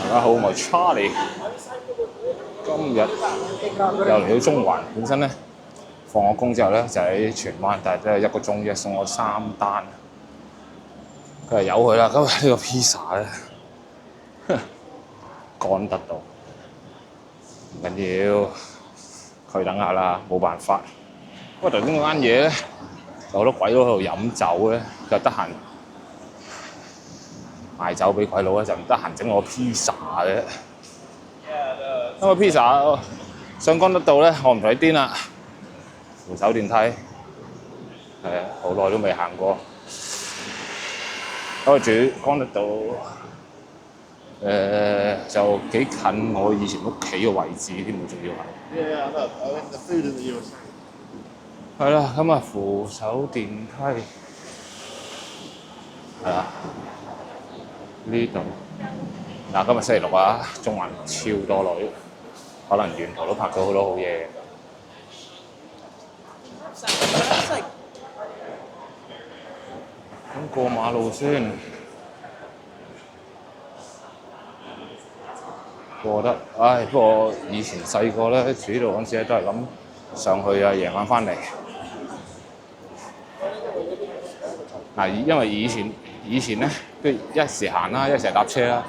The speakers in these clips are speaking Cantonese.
大家好，我係 Charlie。今日又嚟到中環，本身咧放咗工之後咧就喺荃灣，但係都係1個鐘啫，送咗3單。佢係由佢啦。今日呢個 pizza 咧乾得到，唔緊要，佢等下啦，冇辦法。不過頭先嗰間嘢咧有好多鬼佬喺度飲酒咧，就得閒賣酒俾鬼佬咧，就唔得閒整我個 pizza 嘅。因為 pizza 上乾得到咧，我唔使癲啦。扶手電梯係啊，好耐都未行過。開住乾得到，就幾近我以前屋企嘅位置添喎，仲要係。係啦，咁啊扶手電梯係啦，呢度嗱，今日星期六啊，中環超多女，可能沿途都拍到好多好嘢。咁過馬路先，過得，唉！不過以前細個咧住呢度嗰陣時咧，都係咁上去啊，夜晚翻嚟。嗱，因為以前咧，都一時行啦，一時搭車啦。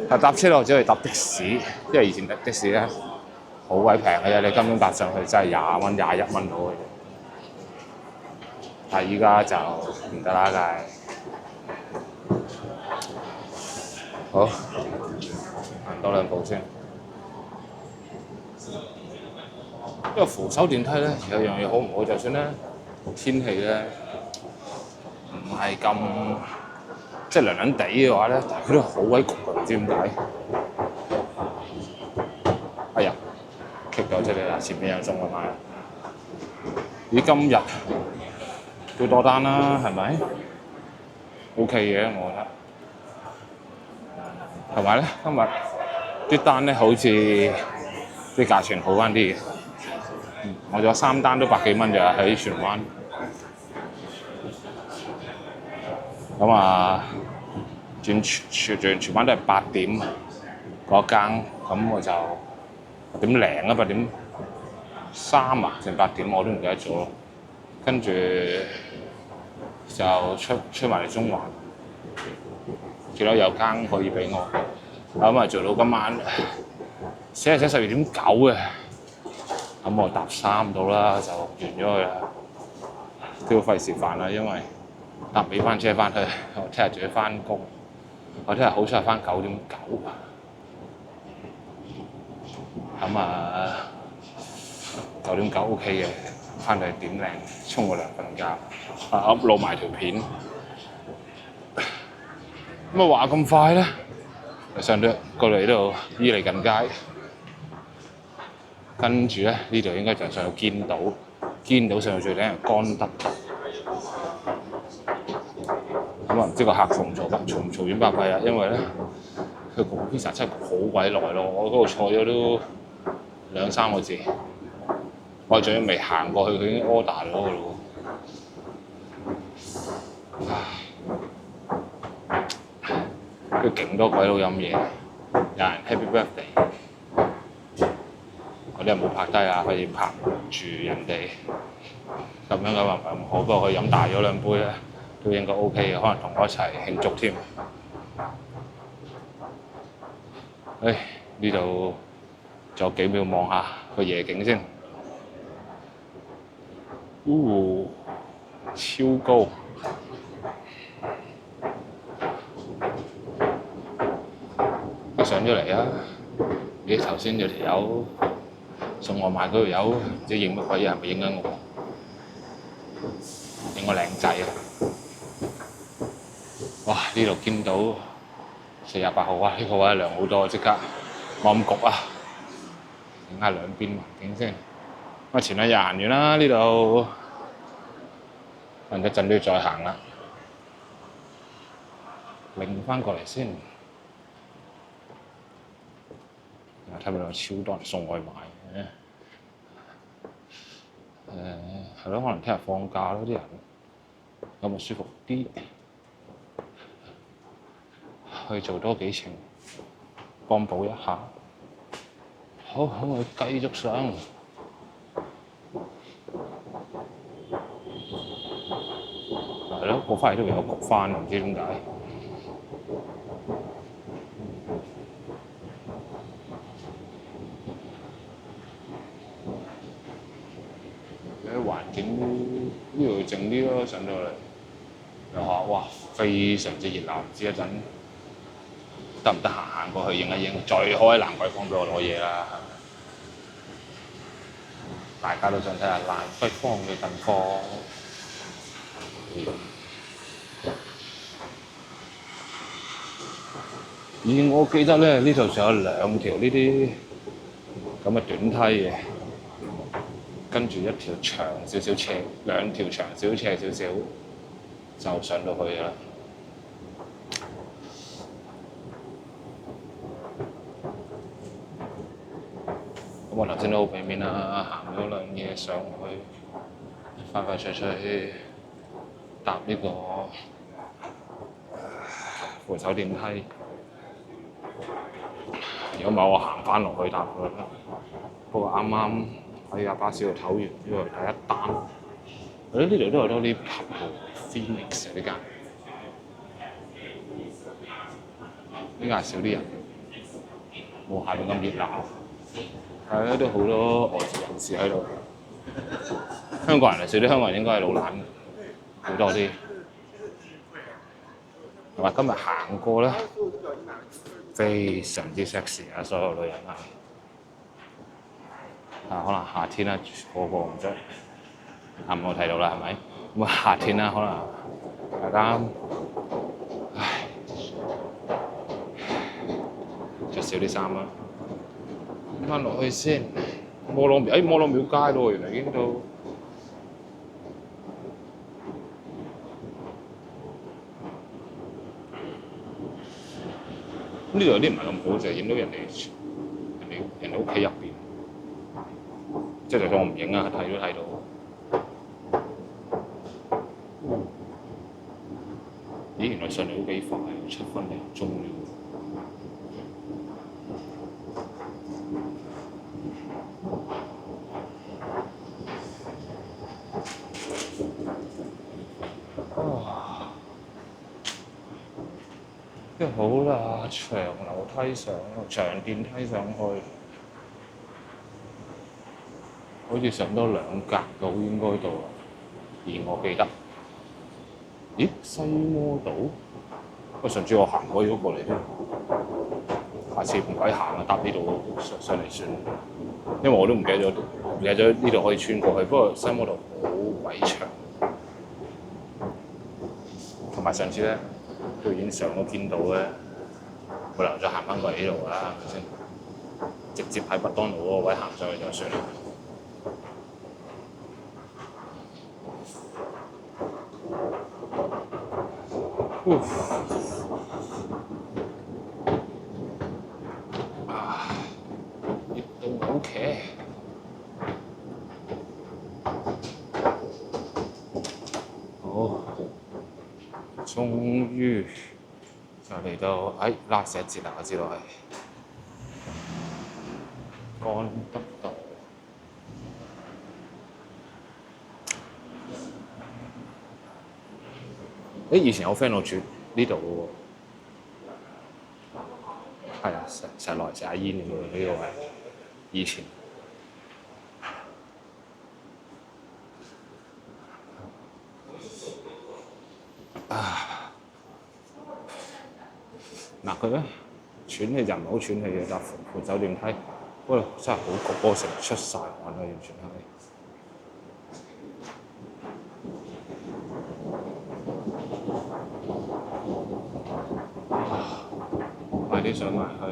但搭車咧，我只可以搭的士，因為以前的士咧好鬼平嘅啫，你根本搭上去真係20蚊、21蚊到嘅啫。但係依家就唔得啦，梗係。好，行多2步先。因為扶手電梯咧有樣嘢好唔好，就算咧天氣咧唔係咁即係涼涼地嘅話咧，但係佢都好鬼焗㗎，唔知點解。哎呀，棘咗出嚟啦！前面有送外賣。咦，今日都多單啦，係咪 ？OK 嘅，我覺得。同埋咧，今日啲單咧好似啲價錢好翻啲嘅。我仲有3單都100幾蚊咋，喺荃灣。咁啊，全荃灣都係8點嗰間，咁我就8點零啊，8點3啊，定8點我都唔記得咗。跟住就出埋嚟中環，見到有間可以俾我，咁啊做到今晚寫12點9嘅，咁我搭3到啦，就完咗佢啦。都要費事煩啦，因為搭尾班車翻去，我聽日仲要翻工，我聽日好彩係翻9點9，咁啊9點9 OK 嘅，翻去點零沖個涼瞓覺，upload埋條片。咁啊話咁快咧，上到過嚟呢度伊利近街，跟住咧呢度應該就上到堅島上到最頂係乾德。咁啊唔知個客嘈唔嘈冤巴閉啊？因為咧佢焗 pizza 真係好鬼耐咯，我嗰度坐咗都2-3個字，我仲要未行過去，佢已經 order 咗㗎咯喎。佢勁多鬼佬飲嘢，有人 Happy Birthday， 我啲人冇拍低啊，費事拍住人哋，咁樣嘅話唔係咁好。不過佢飲大咗2杯咧，都應該 OK 嘅，可能同我一齊慶祝添。呢度仲有幾秒望下個夜景先。超高！上咗嚟啊！咦，頭先有條友送外賣嗰條友，唔知影乜鬼嘢，係咪影緊我？影個靚仔啊！哇！呢度見到48號啊，呢個位涼好多，即刻冇咁焗啊！影下兩邊環境先。我前2日行完啦，呢度可能一陣都要再行啦。擰翻過嚟先。睇唔到超多人送外賣嘅，係咯，可能聽日放假咯，啲人咁咪舒服啲，去做多幾程。幫補一下。好，我繼續上。係咯，過翻嚟都有焗翻，唔知點解。環境呢度靜啲咯，上到嚟又話哇非常之熱鬧，唔知一陣得唔得閒行過去影一影，再開蘭桂坊俾我攞嘢啦。大家都想睇下蘭桂坊嘅近況。而我記得咧，呢度仲有兩條呢啲咁嘅短梯嘅。跟住一條長少少斜，兩條長少斜少少，就上到去啦。咁我頭先都好俾面啦，行咗兩嘢上去，快快脆脆搭呢個扶手電梯。如果唔係，我行翻落去搭佢啦。不過啱啱喺架巴士度唞完，呢個係第一單。呢度都有多啲 pub 喎 ，Phoenix 呢間。呢間係少啲人，冇下邊咁熱鬧。係啊，都好多外籍人士喺度。香港人係少啲，香港人應該係老懶，好多啲。同埋今日行過咧，非常之 sexy 啊！所有女人啊！可能夏天啦，個個唔着，啱啱我睇到啦，係咪？咁啊，夏天啦，可能大家着少啲衫啦。翻落去先，摩羅廟，摩羅廟街咯，原來已經到。呢度有啲唔係咁好，就係影到人哋屋企入邊。即係就算我唔影啊，睇都睇到。咦，原來上嚟都幾快，7分零鐘了。即係好啦，長樓梯上，長電梯上去。好似上多2格到應該到啦，而我記得，咦西摩島？上次我行過咗過嚟添，下次唔鬼行啦，搭呢度上嚟算，因為我都唔記得咗呢度可以穿過去。不過西摩島好鬼長，同埋上次咧都已經上咗堅道咧，冇理由再行翻過嚟呢度啦，係咪先？直接喺麥當勞嗰個位行上去就算啦。熱到冇騎，好，終於就嚟到last一節啦，我知道係幹德道。以前有 friend 我住呢度嘅喎，係啊，成日來食阿煙嘅喎，呢個係以前。嗱佢咧喘氣就唔係好喘氣嘅，搭扶手電梯，不過真係好焗，我成日出晒汗啊，完全係。快啲上埋去！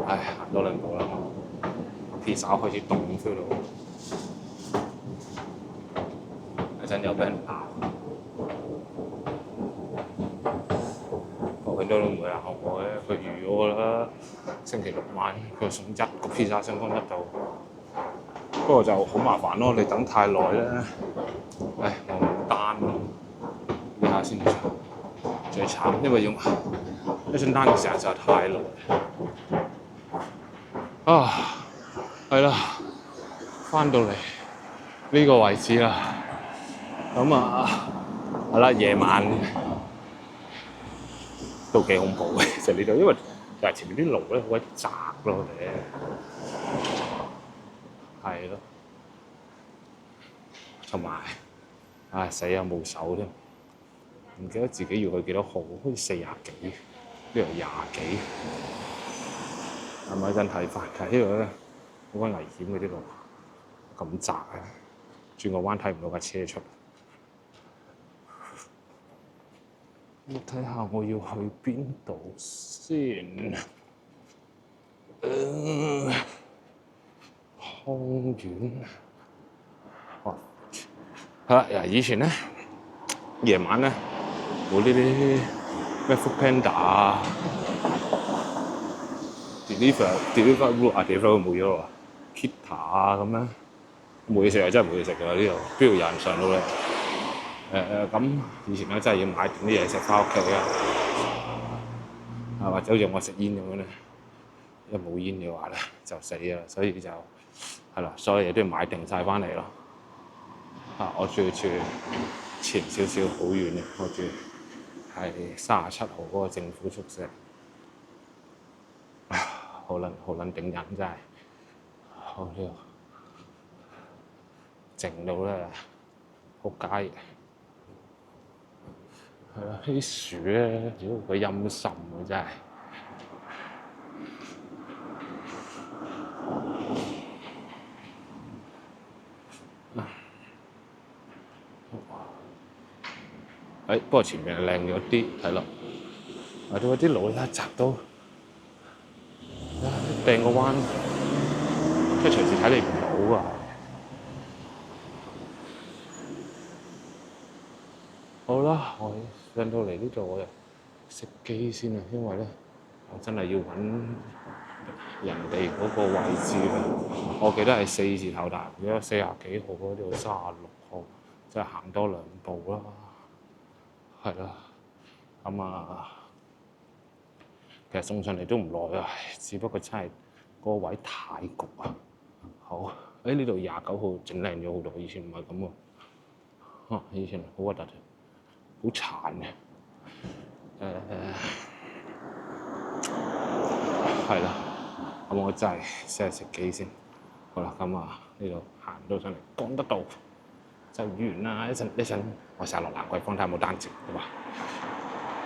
行多2步啦，披薩開始凍 feel 到，一陣又俾人鬧，佢都唔會鬧我嘅，佢預我啦。星期6晚佢送1個披薩上翻1度，不過就好麻煩咯，你等太耐咧，我冇單咯，呢下先做。最慘，因為要一張單嘅時間實在太耐。啊，係啦，翻到嚟呢個位置啦。咁啊，係啦，夜晚都幾恐怖嘅，其實呢度，因為就係前面啲路咧好鬼窄咯，係咯，同埋唉死啊冇手添，唔記得自己要去幾多號，好似40幾，呢度20幾，係咪一陣睇翻？但係呢度咧好鬼危險嘅啲路，咁窄啊，轉個彎睇唔到架車出。我睇下我要去邊度先。康苑。係啦，以前咧夜晚咧冇呢啲咩 Foodpanda 啊、Deliveroo 啊 Deliveroo 冇咗啦 ，Kita 啊咁樣冇嘢食啊，真係冇嘢食㗎呢度，邊度有人上到咧？咁以前咧真係要買定啲嘢食翻屋企啊，或者好似我食煙咁樣咧，一冇煙嘅話咧就死啦，所以就係啦，所有嘢都要買定晒翻嚟咯。我住前少少好遠嘅，我住係37號嗰個政府宿舍，好撚頂癮真係，好呢度靜到咧仆街。係啦，啲樹咧，屌佢陰森啊！真係。不過前面係靚咗啲，係咯。或者啲路咧窄到，掟個彎，即係隨時睇你唔到啊！好啦，我上到嚟呢度我就熄機先啦，因為咧我真係要揾人哋嗰個位置啦。我記得係4字頭，但係如果40幾號嗰度36號，即係行多2步啦。係啦，咁啊，其實送上嚟都唔耐啊，只不過真係嗰個位太焗啊。好，呢度29號整靚咗好多，以前唔係咁喎。以前好核突，好殘嘅。係啦，咁我真係熄機先。好啦，咁啊呢度行到上嚟，講得到就完啦。一陣我成日落蘭桂坊睇下有冇單接，好嘛？